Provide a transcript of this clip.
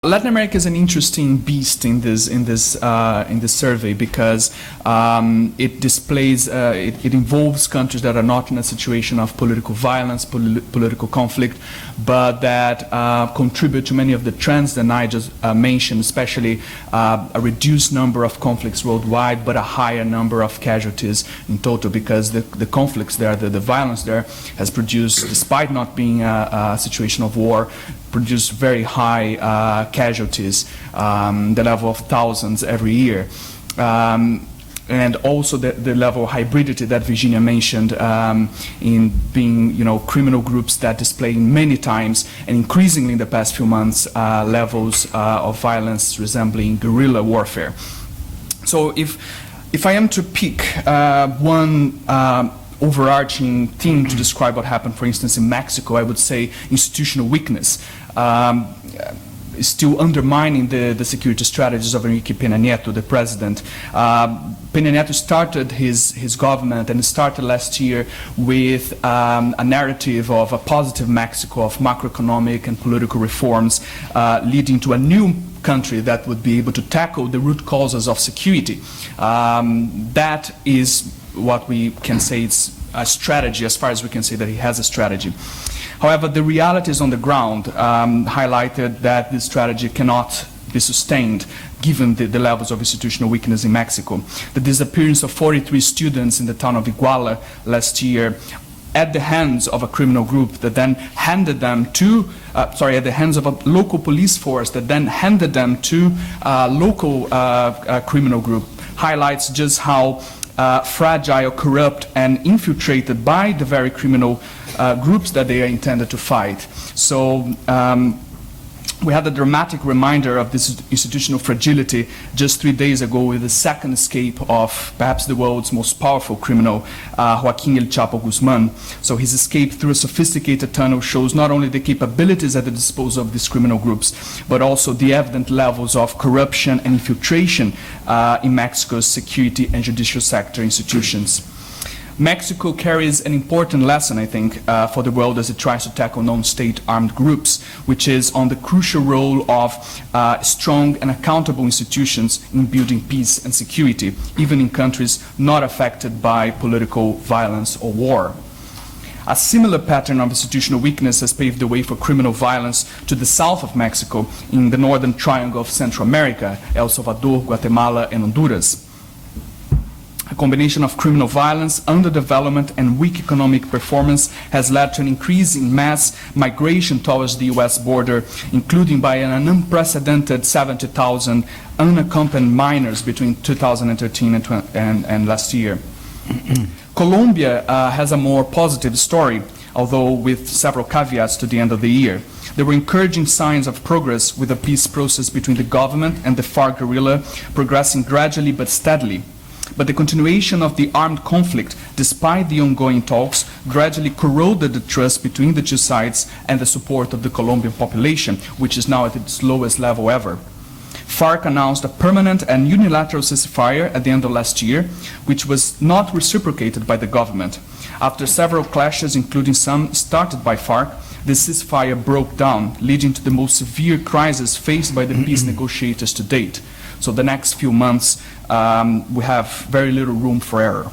Latin America is an interesting beast in this survey because it displays it involves countries that are not in a situation of political violence, political conflict, but that contribute to many of the trends that I just mentioned, especially a reduced number of conflicts worldwide, but a higher number of casualties in total, because the conflicts there, the violence there, has produced, despite not being a situation of war, produced very high casualties, the level of thousands every year. And also the level of hybridity that Virginia mentioned, in being, criminal groups that display many times and increasingly in the past few months levels of violence resembling guerrilla warfare. So if I am to pick one overarching theme to describe what happened, for instance, in Mexico, I would say institutional weakness. Still undermining the security strategies of Enrique Peña Nieto, the president. Peña Nieto started his government, and started last year with a narrative of a positive Mexico, of macroeconomic and political reforms, leading to a new country that would be able to tackle the root causes of security. That is what we can say it's a strategy, as far as we can say that he has a strategy. However, the realities on the ground highlighted that this strategy cannot be sustained given the levels of institutional weakness in Mexico. The disappearance of 43 students in the town of Iguala last year at the hands of a criminal group that then handed them to, at the hands of a local police force that then handed them to a local criminal group, highlights just how fragile, corrupt, and infiltrated by the very criminal groups that they are intended to fight. So we had a dramatic reminder of this institutional fragility just 3 days ago with the second escape of perhaps the world's most powerful criminal, Joaquín El Chapo Guzmán. So his escape through a sophisticated tunnel shows not only the capabilities at the disposal of these criminal groups, but also the evident levels of corruption and infiltration in Mexico's security and judicial sector institutions. Mexico carries an important lesson, I think, for the world as it tries to tackle non-state armed groups, which is on the crucial role of strong and accountable institutions in building peace and security, even in countries not affected by political violence or war. A similar pattern of institutional weakness has paved the way for criminal violence to the south of Mexico, in the northern triangle of Central America, El Salvador, Guatemala, and Honduras. A combination of criminal violence, underdevelopment, and weak economic performance has led to an increase in mass migration towards the US border, including by an unprecedented 70,000 unaccompanied minors between 2013 and last year. Colombia has a more positive story, although with several caveats to the end of the year. There were encouraging signs of progress with the peace process between the government and the FARC guerrilla progressing gradually but steadily. But the continuation of the armed conflict, despite the ongoing talks, gradually corroded the trust between the two sides and the support of the Colombian population, which is now at its lowest level ever. FARC announced a permanent and unilateral ceasefire at the end of last year, which was not reciprocated by the government. After several clashes, including some started by FARC, the ceasefire broke down, leading to the most severe crisis faced by the peace negotiators to date. So the next few months, we have very little room for error.